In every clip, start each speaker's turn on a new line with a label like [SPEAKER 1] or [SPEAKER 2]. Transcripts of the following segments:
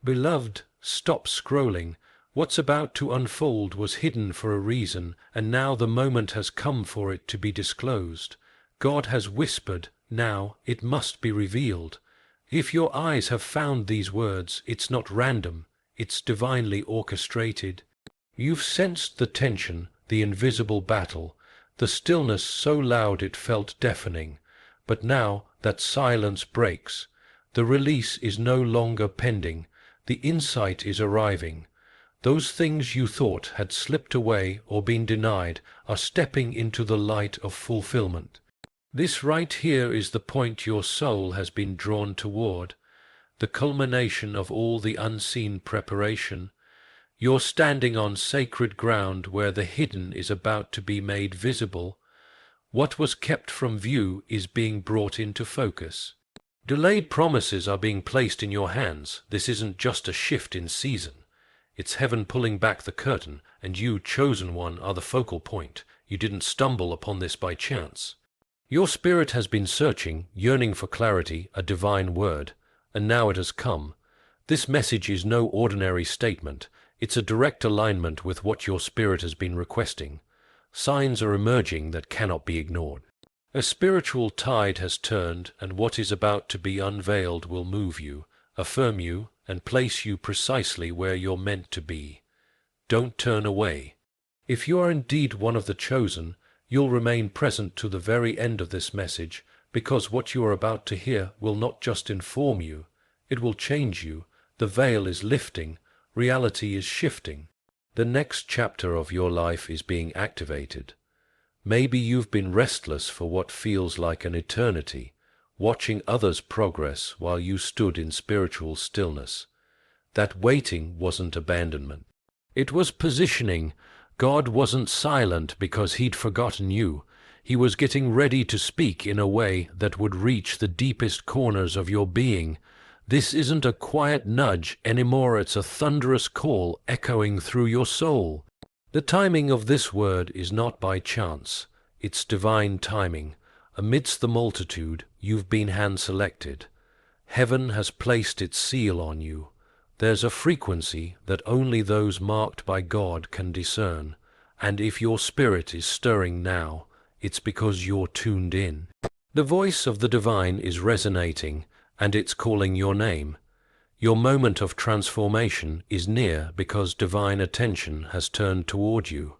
[SPEAKER 1] Beloved, stop scrolling. What's about to unfold was hidden for a reason, and now the moment has come for it to be disclosed. God has whispered, now it must be revealed. If your eyes have found these words, it's not random, it's divinely orchestrated. You've sensed the tension, the invisible battle, the stillness so loud it felt deafening. But now that silence breaks, the release is no longer pending, the insight is arriving. Those things you thought had slipped away or been denied are stepping into the light of fulfillment. This right here is the point your soul has been drawn toward, the culmination of all the unseen preparation. You're standing on sacred ground where the hidden is about to be made visible. What was kept from view is being brought into focus. Delayed promises are being placed in your hands. This isn't just a shift in season. It's heaven pulling back the curtain, and you, chosen one, are the focal point. You didn't stumble upon this by chance. Your spirit has been searching, yearning for clarity, a divine word, and now it has come. This message is no ordinary statement. It's a direct alignment with what your spirit has been requesting. Signs are emerging that cannot be ignored. A spiritual tide has turned, and what is about to be unveiled will move you, affirm you, and place you precisely where you're meant to be. Don't turn away. If you are indeed one of the chosen, you'll remain present to the very end of this message, because what you are about to hear will not just inform you, it will change you. The veil is lifting, reality is shifting. The next chapter of your life is being activated. Maybe you've been restless for what feels like an eternity, watching others progress while you stood in spiritual stillness. That waiting wasn't abandonment. It was positioning. God wasn't silent because he'd forgotten you. He was getting ready to speak in a way that would reach the deepest corners of your being. This isn't a quiet nudge anymore, it's a thunderous call echoing through your soul. The timing of this word is not by chance, it's divine timing. Amidst the multitude, you've been hand-selected. Heaven has placed its seal on you. There's a frequency that only those marked by God can discern, and if your spirit is stirring now, it's because you're tuned in. The voice of the divine is resonating, and it's calling your name. Your moment of transformation is near because divine attention has turned toward you.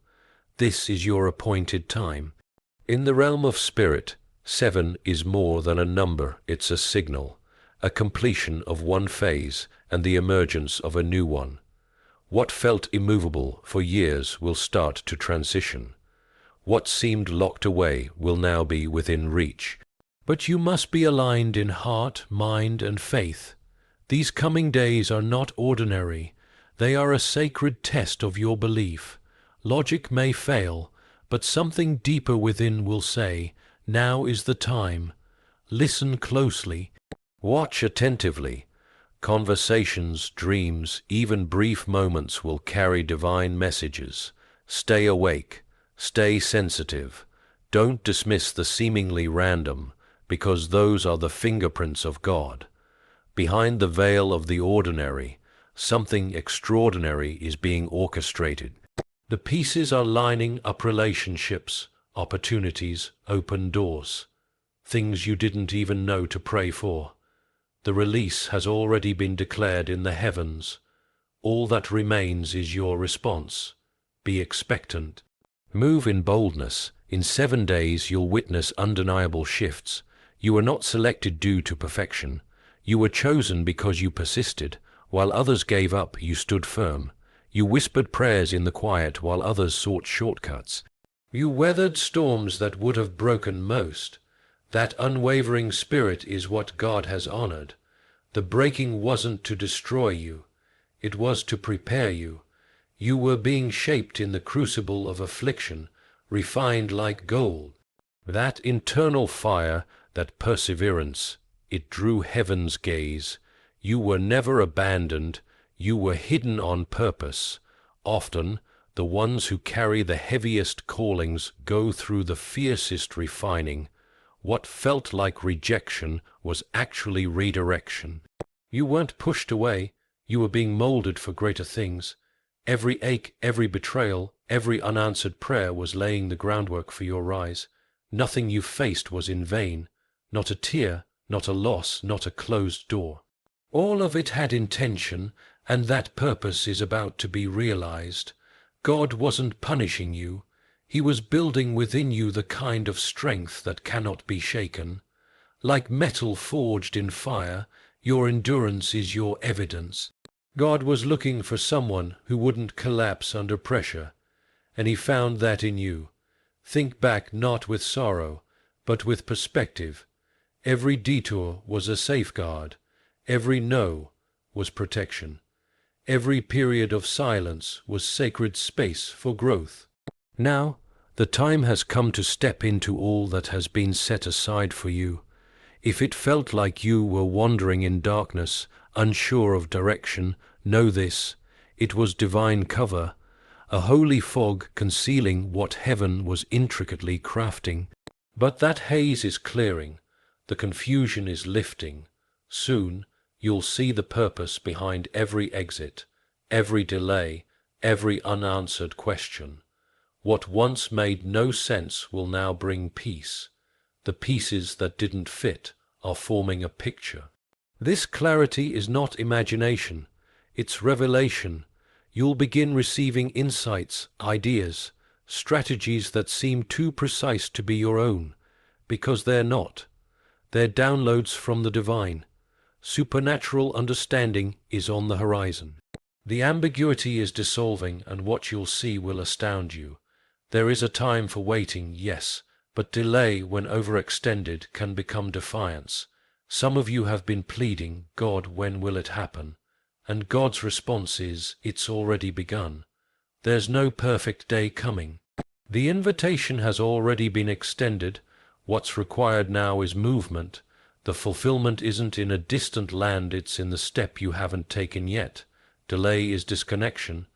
[SPEAKER 1] This is your appointed time. In the realm of spirit, 7 is more than a number, it's a signal, a completion of one phase and the emergence of a new one. What felt immovable for years will start to transition. What seemed locked away will now be within reach. But you must be aligned in heart, mind, and faith. These coming days are not ordinary. They are a sacred test of your belief. Logic may fail, but something deeper within will say, now is the time. Listen closely. Watch attentively. Conversations, dreams, even brief moments will carry divine messages. Stay awake. Stay sensitive. Don't dismiss the seemingly random, because those are the fingerprints of God. Behind the veil of the ordinary, something extraordinary is being orchestrated. The pieces are lining up relationships, opportunities, open doors, things you didn't even know to pray for. The release has already been declared in the heavens. All that remains is your response. Be expectant. Move in boldness. In 7 days you'll witness undeniable shifts. You were not selected due to perfection. You were chosen because you persisted. While others gave up, you stood firm. You whispered prayers in the quiet while others sought shortcuts. You weathered storms that would have broken most. That unwavering spirit is what God has honored. The breaking wasn't to destroy you. It was to prepare you. You were being shaped in the crucible of affliction, refined like gold. That internal fire, that perseverance, it drew heaven's gaze. You were never abandoned. You were hidden on purpose. Often, the ones who carry the heaviest callings go through the fiercest refining. What felt like rejection was actually redirection. You weren't pushed away. You were being molded for greater things. Every ache, every betrayal, every unanswered prayer was laying the groundwork for your rise. Nothing you faced was in vain. Not a tear, not a loss, not a closed door. All of it had intention, and that purpose is about to be realized. God wasn't punishing you. He was building within you the kind of strength that cannot be shaken. Like metal forged in fire, your endurance is your evidence. God was looking for someone who wouldn't collapse under pressure, and he found that in you. Think back not with sorrow, but with perspective. Every detour was a safeguard. Every no was protection. Every period of silence was sacred space for growth. Now, the time has come to step into all that has been set aside for you. If it felt like you were wandering in darkness, unsure of direction, know this: it was divine cover, a holy fog concealing what heaven was intricately crafting. But that haze is clearing, the confusion is lifting. Soon you'll see the purpose behind every exit, every delay, every unanswered question. What once made no sense will now bring peace. The pieces that didn't fit are forming a picture. This clarity is not imagination, it's revelation. You'll begin receiving insights, ideas, strategies that seem too precise to be your own, because they're not. They're downloads from the divine. Supernatural understanding is on the horizon. The ambiguity is dissolving, and what you'll see will astound you. There is a time for waiting, yes, but delay, when overextended, can become defiance. Some of you have been pleading, God, when will it happen? And God's response is, it's already begun. There's no perfect day coming. The invitation has already been extended. What's required now is movement. The fulfillment isn't in a distant land, it's in the step you haven't taken yet. Delay is disconnection.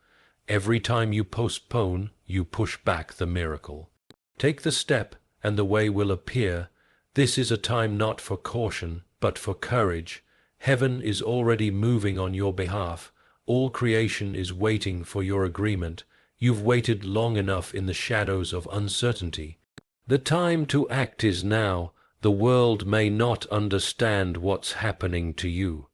[SPEAKER 1] Every time you postpone, you push back the miracle. Take the step, and the way will appear. This is a time not for caution, but for courage. Heaven is already moving on your behalf. All creation is waiting for your agreement. You've waited long enough in the shadows of uncertainty. The time to act is now. The world may not understand what's happening to you.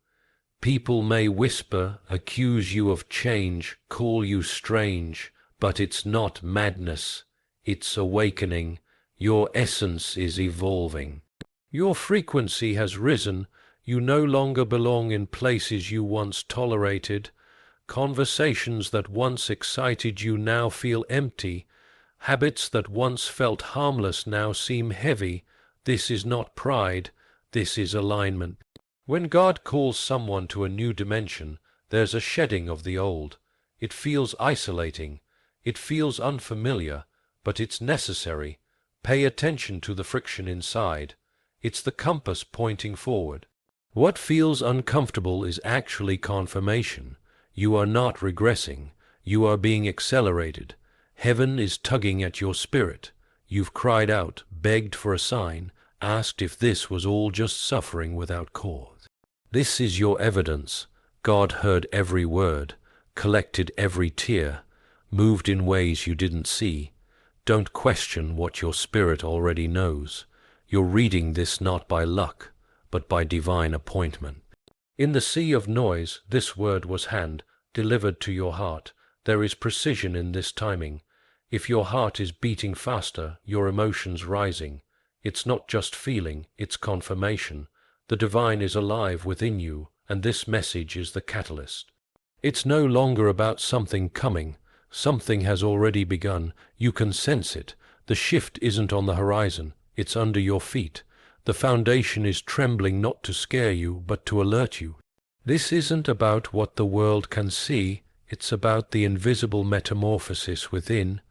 [SPEAKER 1] People may whisper, accuse you of change, call you strange, but it's not madness. It's awakening. Your essence is evolving. Your frequency has risen. You no longer belong in places you once tolerated. Conversations that once excited you now feel empty. Habits that once felt harmless now seem heavy. This is not pride, this is alignment. When God calls someone to a new dimension, there's a shedding of the old. It feels isolating, it feels unfamiliar, but it's necessary. Pay attention to the friction inside. It's the compass pointing forward. What feels uncomfortable is actually confirmation. You are not regressing, you are being accelerated. Heaven is tugging at your spirit. You've cried out, begged for a sign, asked if this was all just suffering without cause. This is your evidence. God heard every word, collected every tear, moved in ways you didn't see. Don't question what your spirit already knows. You're reading this not by luck, but by divine appointment. In the sea of noise, this word was hand, delivered to your heart. There is precision in this timing. If your heart is beating faster, your emotions rising. It's not just feeling, it's confirmation. The divine is alive within you, and this message is the catalyst. It's no longer about something coming. Something has already begun. You can sense it. The shift isn't on the horizon, it's under your feet. The foundation is trembling not to scare you, but to alert you. This isn't about what the world can see, it's about the invisible metamorphosis within.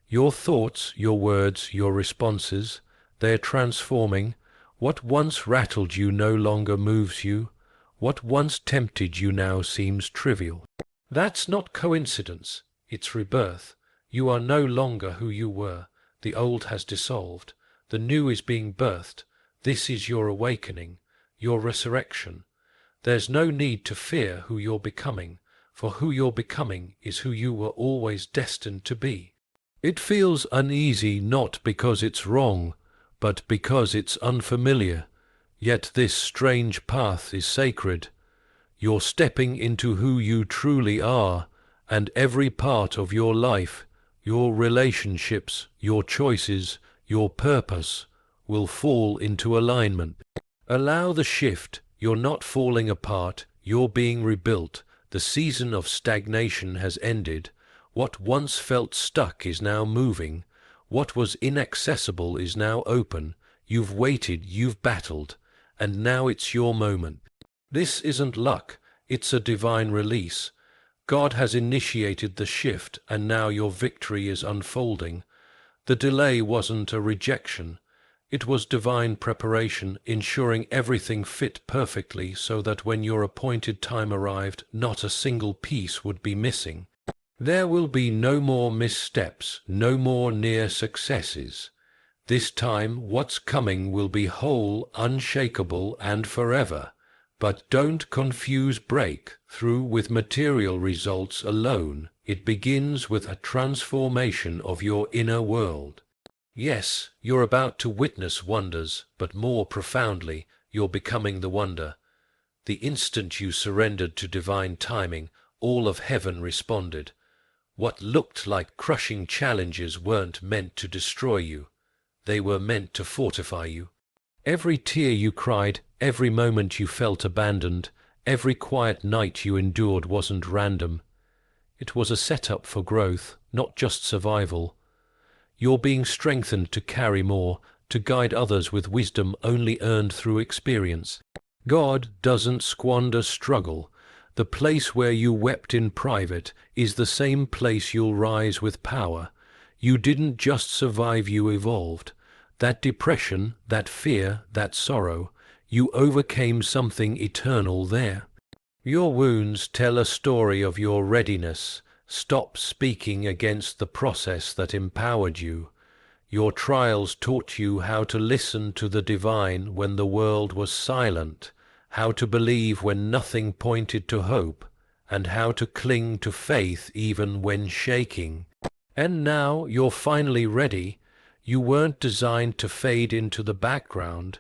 [SPEAKER 1] Your thoughts, your words, your responses, they're transforming. What once rattled you no longer moves you. What once tempted you now seems trivial. That's not coincidence, it's rebirth. You are no longer who you were. The old has dissolved. The new is being birthed. This is your awakening, your resurrection. There's no need to fear who you're becoming, for who you're becoming is who you were always destined to be. It feels uneasy not because it's wrong, but because it's unfamiliar. Yet this strange path is sacred. You're stepping into who you truly are, and every part of your life, your relationships, your choices, your purpose, will fall into alignment. Allow the shift. You're not falling apart, you're being rebuilt. The season of stagnation has ended. What once felt stuck is now moving. What was inaccessible is now open. You've waited, you've battled, and now it's your moment. This isn't luck, it's a divine release. God has initiated the shift, and now your victory is unfolding. The delay wasn't a rejection. It was divine preparation, ensuring everything fit perfectly so that when your appointed time arrived, not a single piece would be missing. There will be no more missteps, no more near successes. This time, what's coming will be whole, unshakable, and forever. But don't confuse breakthrough with material results alone. It begins with a transformation of your inner world. Yes, you're about to witness wonders, but more profoundly, you're becoming the wonder. The instant you surrendered to divine timing, all of heaven responded. What looked like crushing challenges weren't meant to destroy you. They were meant to fortify you. Every tear you cried, every moment you felt abandoned, every quiet night you endured wasn't random. It was a setup for growth, not just survival. You're being strengthened to carry more, to guide others with wisdom only earned through experience. God doesn't squander struggle. The place where you wept in private is the same place you'll rise with power. You didn't just survive, you evolved. That depression, that fear, that sorrow, you overcame something eternal there. Your wounds tell a story of your readiness. Stop speaking against the process that empowered you. Your trials taught you how to listen to the divine when the world was silent, how to believe when nothing pointed to hope, and how to cling to faith even when shaking. And now you're finally ready. You weren't designed to fade into the background.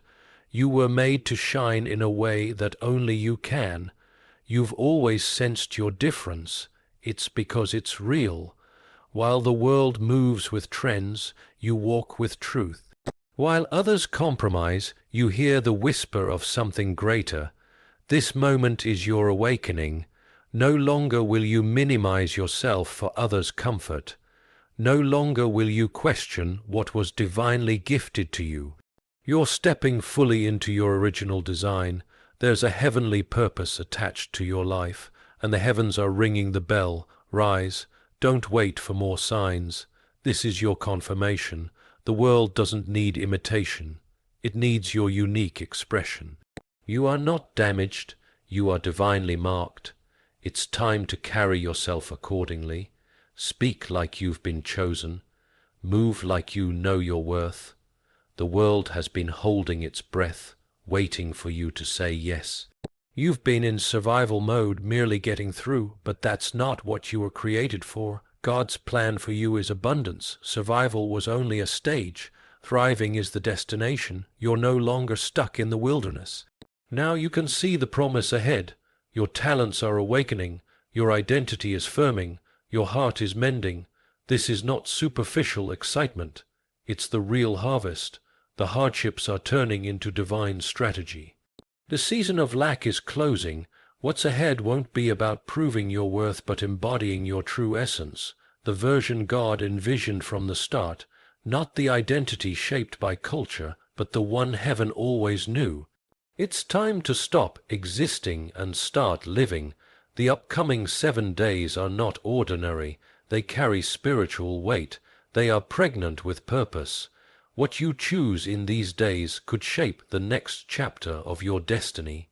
[SPEAKER 1] You were made to shine in a way that only you can. You've always sensed your difference. It's because it's real. While the world moves with trends, you walk with truth. While others compromise, you hear the whisper of something greater. This moment is your awakening. No longer will you minimize yourself for others' comfort. No longer will you question what was divinely gifted to you. You're stepping fully into your original design. There's a heavenly purpose attached to your life, and the heavens are ringing the bell. Rise, don't wait for more signs. This is your confirmation. The world doesn't need imitation. It needs your unique expression. You are not damaged. You are divinely marked. It's time to carry yourself accordingly. Speak like you've been chosen. Move like you know your worth. The world has been holding its breath, waiting for you to say yes. You've been in survival mode, merely getting through, but that's not what you were created for. God's plan for you is abundance. Survival was only a stage. Thriving is the destination. You're no longer stuck in the wilderness. Now you can see the promise ahead. Your talents are awakening. Your identity is firming. Your heart is mending. This is not superficial excitement. It's the real harvest. The hardships are turning into divine strategy. The season of lack is closing. What's ahead won't be about proving your worth but embodying your true essence, the version God envisioned from the start, not the identity shaped by culture, but the one heaven always knew. It's time to stop existing and start living. The upcoming 7 days are not ordinary. They carry spiritual weight. They are pregnant with purpose. What you choose in these days could shape the next chapter of your destiny.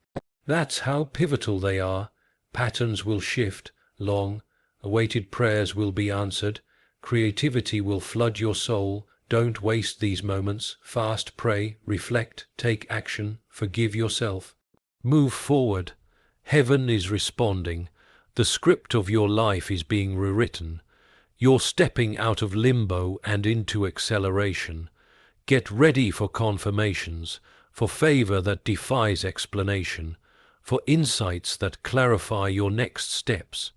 [SPEAKER 1] That's how pivotal they are. Patterns will shift. Long-awaited prayers will be answered. Creativity will flood your soul. Don't waste these moments. Fast, pray, reflect, take action, forgive yourself. Move forward. Heaven is responding. The script of your life is being rewritten. You're stepping out of limbo and into acceleration. Get ready for confirmations, for favor that defies explanation, for insights that clarify your next steps.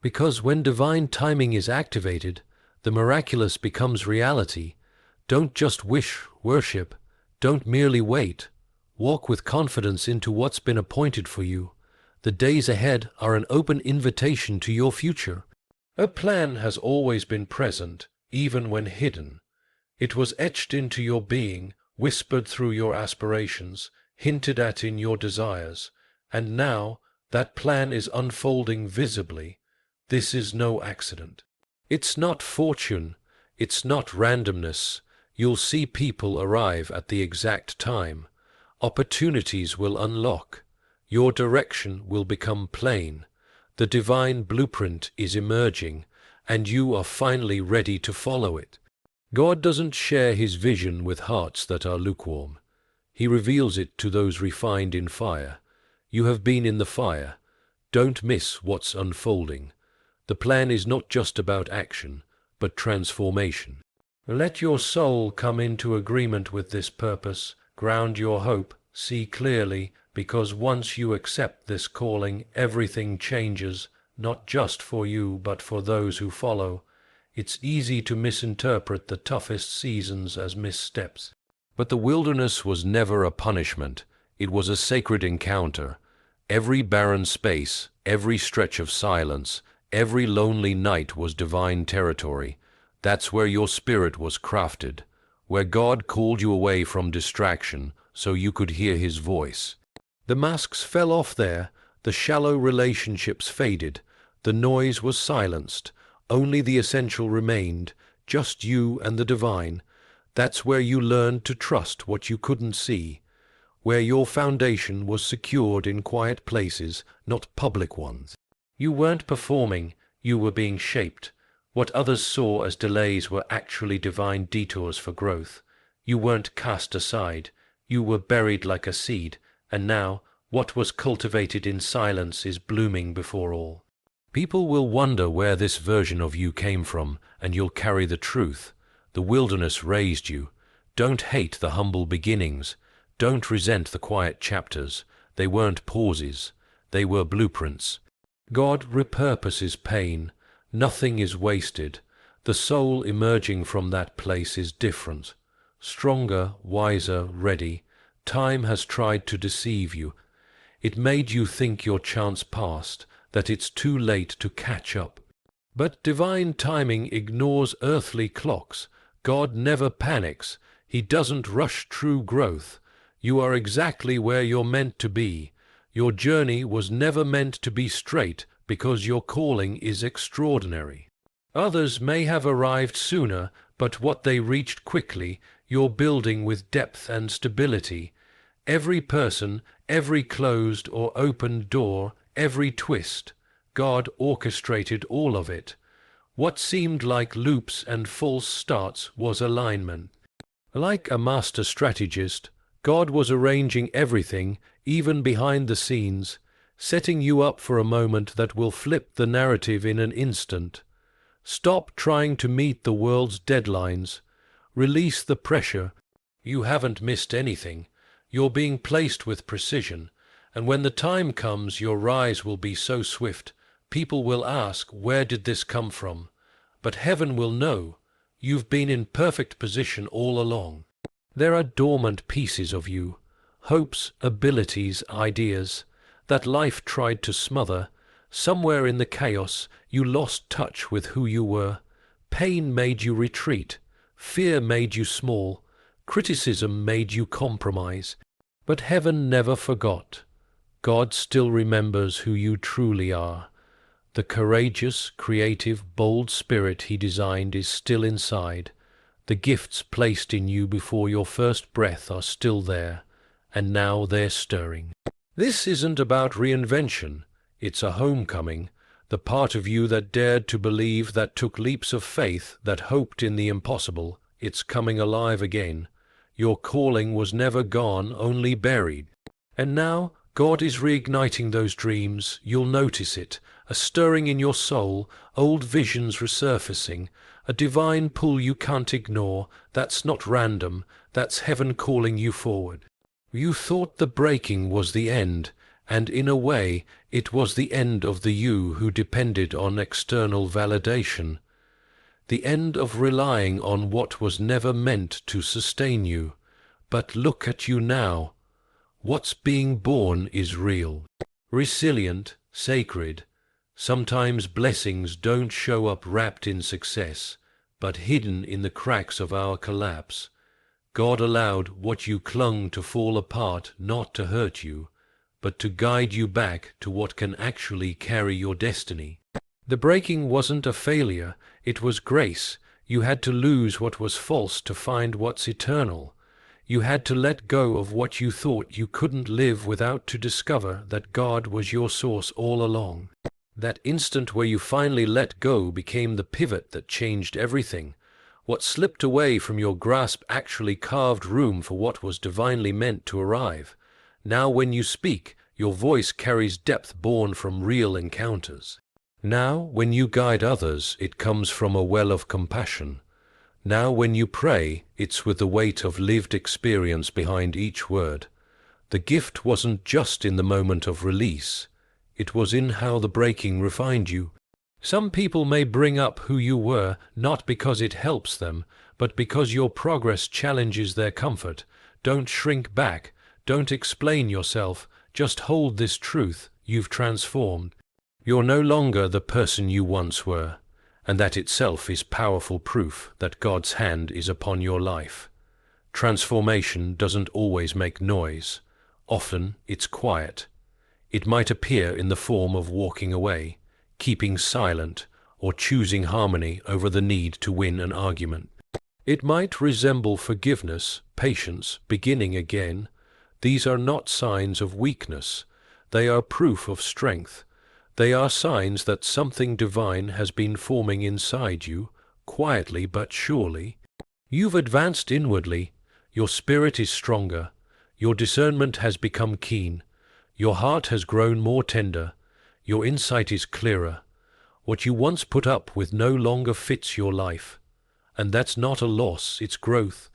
[SPEAKER 1] Because when divine timing is activated, the miraculous becomes reality. Don't just wish, worship. Don't merely wait. Walk with confidence into what's been appointed for you. The days ahead are an open invitation to your future. A plan has always been present, even when hidden. It was etched into your being, whispered through your aspirations, hinted at in your desires, and now that plan is unfolding visibly. This is no accident. It's not fortune, it's not randomness. You'll see people arrive at the exact time. Opportunities will unlock. Your direction will become plain. The divine blueprint is emerging, and you are finally ready to follow it. God doesn't share his vision with hearts that are lukewarm. He reveals it to those refined in fire. You have been in the fire. Don't miss what's unfolding. The plan is not just about action, but transformation. Let your soul come into agreement with this purpose. Ground your hope. See clearly, because once you accept this calling, everything changes, not just for you, but for those who follow. It's easy to misinterpret the toughest seasons as missteps. But the wilderness was never a punishment. It was a sacred encounter. Every barren space, every stretch of silence, every lonely night was divine territory. That's where your spirit was crafted, where God called you away from distraction so you could hear his voice. The masks fell off there, the shallow relationships faded, the noise was silenced, only the essential remained, just you and the divine. That's where you learned to trust what you couldn't see, where your foundation was secured in quiet places, not public ones. You weren't performing, you were being shaped. What others saw as delays were actually divine detours for growth. You weren't cast aside, you were buried like a seed, and now what was cultivated in silence is blooming before all. People will wonder where this version of you came from, and you'll carry the truth. The wilderness raised you. Don't hate the humble beginnings. Don't resent the quiet chapters. They weren't pauses. They were blueprints. God repurposes pain. Nothing is wasted. The soul emerging from that place is different. Stronger, wiser, ready. Time has tried to deceive you. It made you think your chance passed, that it's too late to catch up. But divine timing ignores earthly clocks. God never panics. He doesn't rush true growth. You are exactly where you're meant to be. Your journey was never meant to be straight because your calling is extraordinary. Others may have arrived sooner, but what they reached quickly, you're building with depth and stability. Every person, every closed or opened door, every twist, God orchestrated all of it. What seemed like loops and false starts was alignment. Like a master strategist, God was arranging everything, even behind the scenes, setting you up for a moment that will flip the narrative in an instant. Stop trying to meet the world's deadlines. Release the pressure. You haven't missed anything. You're being placed with precision, and when the time comes, your rise will be so swift, people will ask, where did this come from? But heaven will know. You've been in perfect position all along. There are dormant pieces of you, hopes, abilities, ideas, that life tried to smother. Somewhere in the chaos, you lost touch with who you were. Pain made you retreat. Fear made you small. Criticism made you compromise. But heaven never forgot. God still remembers who you truly are. The courageous, creative, bold spirit he designed is still inside. The gifts placed in you before your first breath are still there, and now they're stirring. This isn't about reinvention. It's a homecoming, the part of you that dared to believe, that took leaps of faith, that hoped in the impossible. It's coming alive again. Your calling was never gone, only buried. And now, God is reigniting those dreams. You'll notice it, a stirring in your soul, old visions resurfacing, a divine pull you can't ignore. That's not random, that's heaven calling you forward. You thought the breaking was the end, and in a way it was the end of the you who depended on external validation, the end of relying on what was never meant to sustain you. But look at you now. What's being born is real, resilient, sacred. Sometimes blessings don't show up wrapped in success, but hidden in the cracks of our collapse. God allowed what you clung to fall apart not to hurt you, but to guide you back to what can actually carry your destiny. The breaking wasn't a failure, it was grace. You had to lose what was false to find what's eternal. You had to let go of what you thought you couldn't live without to discover that God was your source all along. That instant where you finally let go became the pivot that changed everything. What slipped away from your grasp actually carved room for what was divinely meant to arrive. Now when you speak, your voice carries depth born from real encounters. Now when you guide others, it comes from a well of compassion. Now when you pray, it's with the weight of lived experience behind each word. The gift wasn't just in the moment of release. It was in how the breaking refined you. Some people may bring up who you were, not because it helps them, but because your progress challenges their comfort. Don't shrink back. Don't explain yourself. Just hold this truth. You've transformed. You're no longer the person you once were. And that itself is powerful proof that God's hand is upon your life. Transformation doesn't always make noise. Often it's quiet. It might appear in the form of walking away, keeping silent, or choosing harmony over the need to win an argument. It might resemble forgiveness, patience, beginning again. These are not signs of weakness. They are proof of strength. They are signs that something divine has been forming inside you, quietly but surely. You've advanced inwardly. Your spirit is stronger. Your discernment has become keen. Your heart has grown more tender. Your insight is clearer. What you once put up with no longer fits your life. And that's not a loss, it's growth.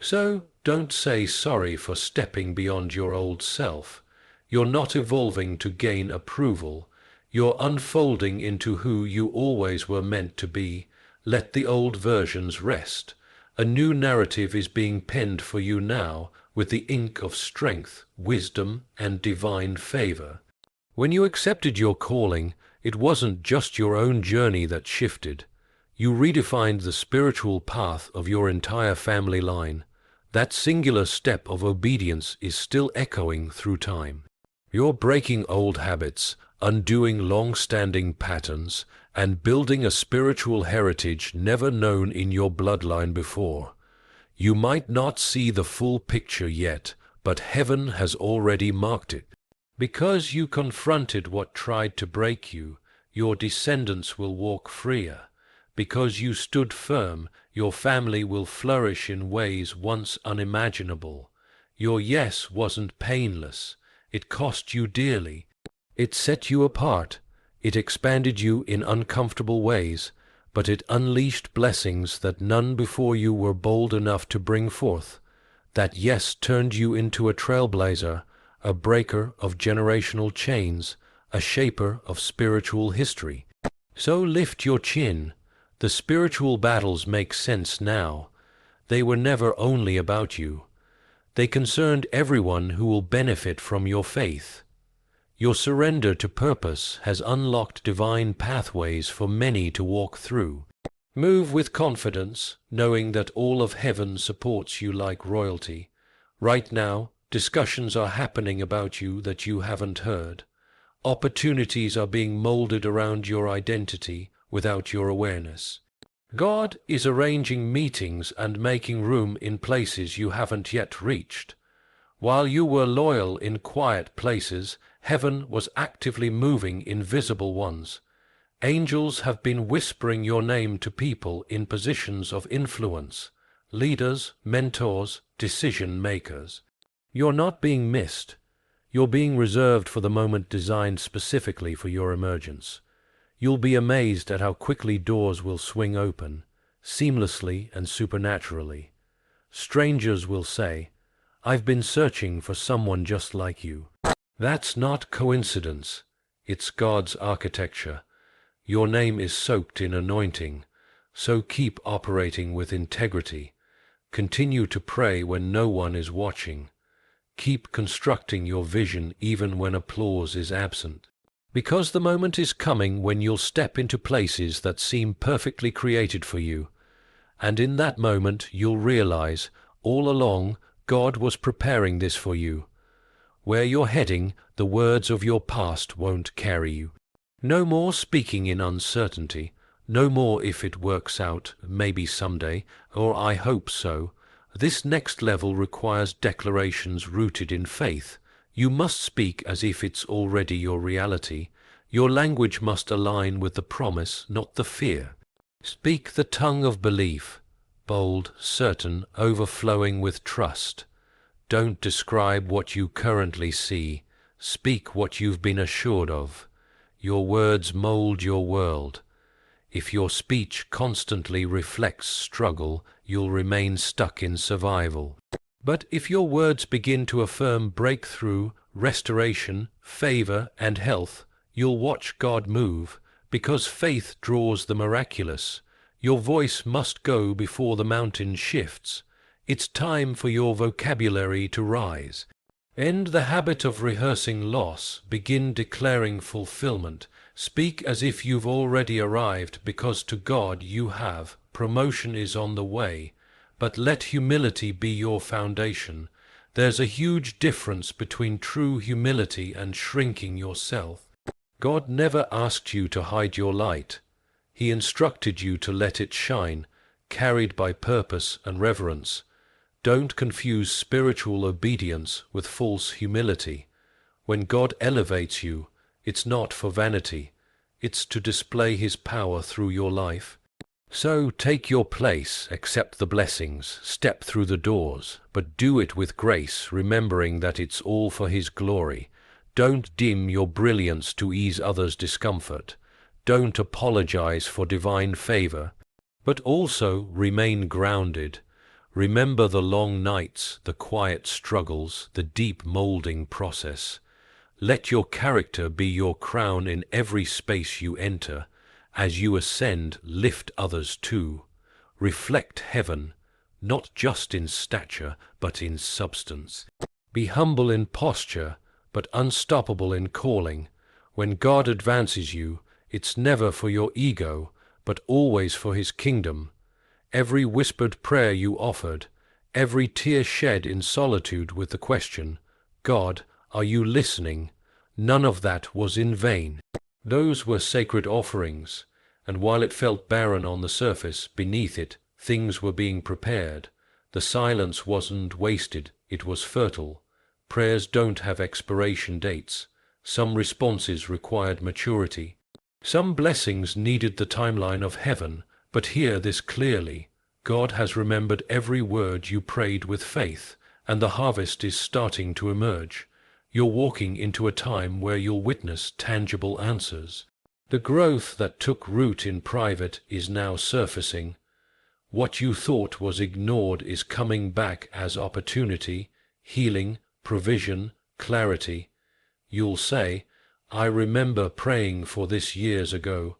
[SPEAKER 1] So don't say sorry for stepping beyond your old self. You're not evolving to gain approval. You're unfolding into who you always were meant to be. Let the old versions rest. A new narrative is being penned for you now with the ink of strength, wisdom, and divine favor. When you accepted your calling, it wasn't just your own journey that shifted. You redefined the spiritual path of your entire family line. That singular step of obedience is still echoing through time. You're breaking old habits, undoing long-standing patterns, and building a spiritual heritage never known in your bloodline before. You might not see the full picture yet, but heaven has already marked it. Because you confronted what tried to break you, your descendants will walk freer. Because you stood firm, your family will flourish in ways once unimaginable. Your yes wasn't painless. It cost you dearly. It set you apart. It expanded you in uncomfortable ways, but it unleashed blessings that none before you were bold enough to bring forth. That yes turned you into a trailblazer, a breaker of generational chains, a shaper of spiritual history. So lift your chin. The spiritual battles make sense now. They were never only about you. They concerned everyone who will benefit from your faith. Your surrender to purpose has unlocked divine pathways for many to walk through. Move with confidence, knowing that all of heaven supports you like royalty. Right now, discussions are happening about you that you haven't heard. Opportunities are being molded around your identity without your awareness. God is arranging meetings and making room in places you haven't yet reached. While you were loyal in quiet places, heaven was actively moving in visible ones. Angels have been whispering your name to people in positions of influence, leaders, mentors, decision makers. You're not being missed. You're being reserved for the moment designed specifically for your emergence. You'll be amazed at how quickly doors will swing open, seamlessly and supernaturally. Strangers will say, "I've been searching for someone just like you." That's not coincidence. It's God's architecture. Your name is soaked in anointing, so keep operating with integrity. Continue to pray when no one is watching. Keep constructing your vision even when applause is absent. Because the moment is coming when you'll step into places that seem perfectly created for you. And in that moment you'll realize, all along, God was preparing this for you. Where you're heading, the words of your past won't carry you. No more speaking in uncertainty. No more "if it works out, maybe someday," or "I hope so." This next level requires declarations rooted in faith. You must speak as if it's already your reality. Your language must align with the promise, not the fear. Speak the tongue of belief, bold, certain, overflowing with trust. Don't describe what you currently see. Speak what you've been assured of. Your words mold your world. If your speech constantly reflects struggle, you'll remain stuck in survival. But if your words begin to affirm breakthrough, restoration, favor, and health, you'll watch God move, because faith draws the miraculous. Your voice must go before the mountain shifts. It's time for your vocabulary to rise. End the habit of rehearsing loss. Begin declaring fulfillment. Speak as if you've already arrived, because to God you have. Promotion is on the way. But let humility be your foundation. There's a huge difference between true humility and shrinking yourself. God never asked you to hide your light. He instructed you to let it shine, carried by purpose and reverence. Don't confuse spiritual obedience with false humility. When God elevates you, it's not for vanity. It's to display His power through your life. So take your place, accept the blessings, step through the doors, but do it with grace, remembering that it's all for His glory. Don't dim your brilliance to ease others' discomfort. Don't apologize for divine favor, but also remain grounded. Remember the long nights, the quiet struggles, the deep molding process. Let your character be your crown in every space you enter. As you ascend, lift others too. Reflect heaven, not just in stature, but in substance. Be humble in posture, but unstoppable in calling. When God advances you, it's never for your ego, but always for His kingdom. Every whispered prayer you offered, every tear shed in solitude with the question, "God, are you listening?" none of that was in vain. Those were sacred offerings, and while it felt barren on the surface, beneath it, things were being prepared. The silence wasn't wasted, it was fertile. Prayers don't have expiration dates. Some responses required maturity. Some blessings needed the timeline of heaven, but hear this clearly. God has remembered every word you prayed with faith, and the harvest is starting to emerge. You're walking into a time where you'll witness tangible answers. The growth that took root in private is now surfacing. What you thought was ignored is coming back as opportunity, healing, provision, clarity. You'll say, "I remember praying for this years ago."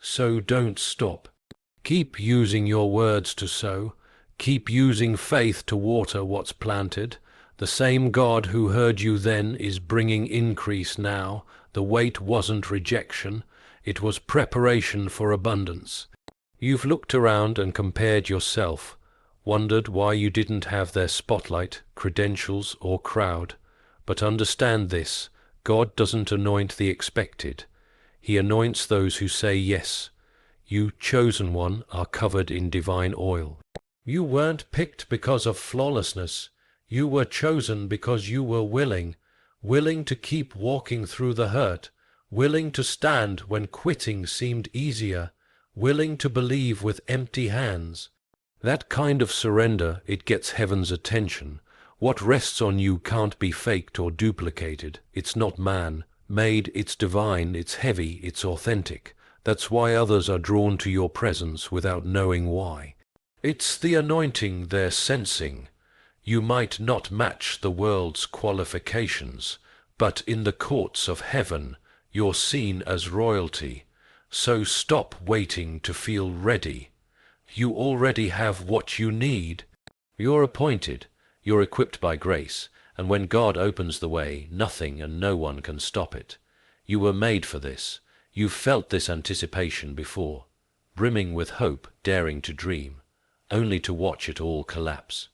[SPEAKER 1] So don't stop. Keep using your words to sow. Keep using faith to water what's planted. The same God who heard you then is bringing increase now. The wait wasn't rejection. It was preparation for abundance. You've looked around and compared yourself, wondered why you didn't have their spotlight, credentials, or crowd. But understand this, God doesn't anoint the expected. He anoints those who say yes. You, chosen one, are covered in divine oil. You weren't picked because of flawlessness. You were chosen because you were willing to keep walking through the hurt, willing to stand when quitting seemed easier, willing to believe with empty hands. That kind of surrender, it gets heaven's attention. What rests on you can't be faked or duplicated. It's not man-made, it's divine, it's heavy, it's authentic. That's why others are drawn to your presence without knowing why. It's the anointing they're sensing. You might not match the world's qualifications, but in the courts of heaven, you're seen as royalty. So stop waiting to feel ready. You already have what you need. You're appointed. You're equipped by grace, and when God opens the way, nothing and no one can stop it. You were made for this. You've felt this anticipation before, brimming with hope, daring to dream, only to watch it all collapse.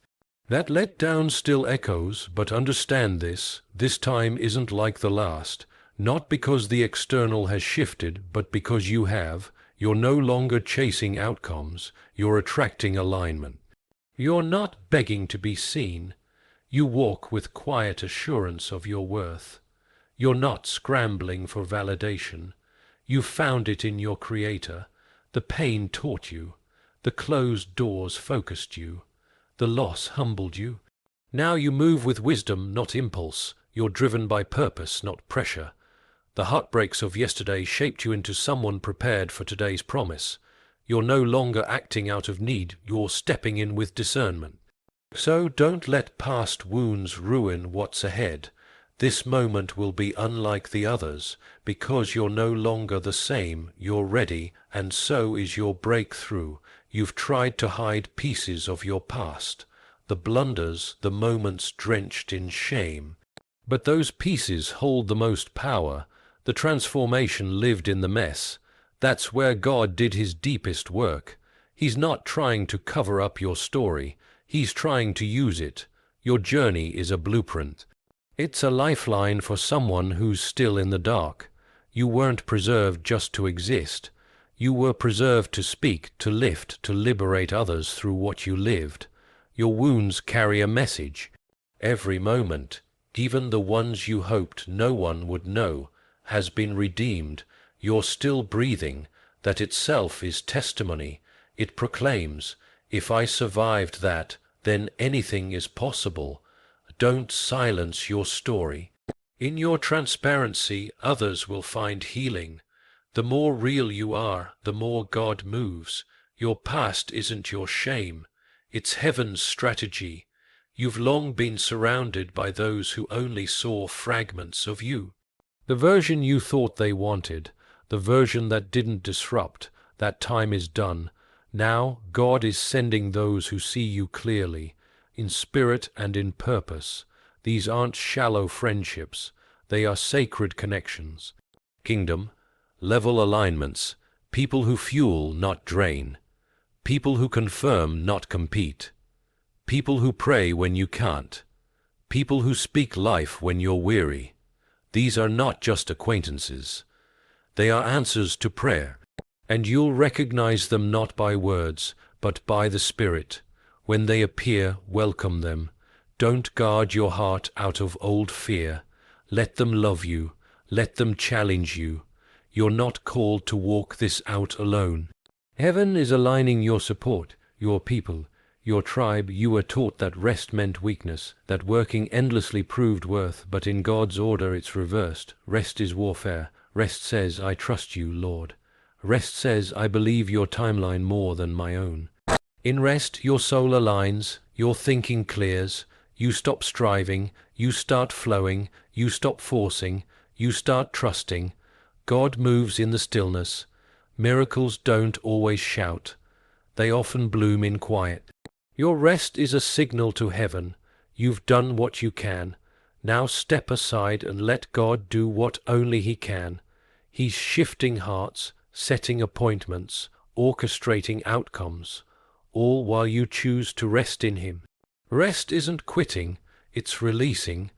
[SPEAKER 1] That letdown still echoes, but understand this time isn't like the last, not because the external has shifted, but because you have. You're no longer chasing outcomes, you're attracting alignment. You're not begging to be seen. You walk with quiet assurance of your worth. You're not scrambling for validation. You found it in your Creator. The pain taught you. The closed doors focused you. The loss humbled you. Now you move with wisdom, not impulse. You're driven by purpose, not pressure. The heartbreaks of yesterday shaped you into someone prepared for today's promise. You're no longer acting out of need, you're stepping in with discernment. So don't let past wounds ruin what's ahead. This moment will be unlike the others, because you're no longer the same, you're ready, and so is your breakthrough. You've tried to hide pieces of your past, the blunders, the moments drenched in shame. But those pieces hold the most power. The transformation lived in the mess. That's where God did his deepest work. He's not trying to cover up your story. He's trying to use it. Your journey is a blueprint. It's a lifeline for someone who's still in the dark. You weren't preserved just to exist. You were preserved to speak, to lift, to liberate others through what you lived. Your wounds carry a message. Every moment, even the ones you hoped no one would know, has been redeemed. You're still breathing. That itself is testimony. It proclaims, if I survived that, then anything is possible. Don't silence your story. In your transparency, others will find healing. The more real you are, the more God moves. Your past isn't your shame. It's heaven's strategy. You've long been surrounded by those who only saw fragments of you. The version you thought they wanted, the version that didn't disrupt, that time is done. Now God is sending those who see you clearly, in spirit and in purpose. These aren't shallow friendships, they are sacred connections. Kingdom, level alignments, people who fuel, not drain. People who confirm, not compete. People who pray when you can't. People who speak life when you're weary. These are not just acquaintances. They are answers to prayer. And you'll recognize them not by words, but by the Spirit. When they appear, welcome them. Don't guard your heart out of old fear. Let them love you. Let them challenge you. You're not called to walk this out alone. Heaven is aligning your support, your people, your tribe. You were taught that rest meant weakness, that working endlessly proved worth, but in God's order it's reversed. Rest is warfare. Rest says, I trust you, Lord. Rest says, I believe your timeline more than my own. In rest, your soul aligns, your thinking clears, you stop striving, you start flowing, you stop forcing, you start trusting. God moves in the stillness. Miracles don't always shout. They often bloom in quiet. Your rest is a signal to heaven. You've done what you can. Now step aside and let God do what only He can. He's shifting hearts, setting appointments, orchestrating outcomes, all while you choose to rest in Him. Rest isn't quitting, it's releasing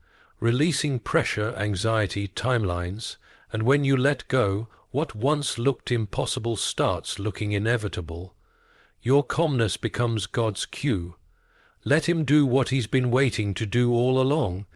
[SPEAKER 1] pressure, anxiety, timelines, and when you let go, what once looked impossible starts looking inevitable. Your calmness becomes God's cue. Let Him do what He's been waiting to do all along.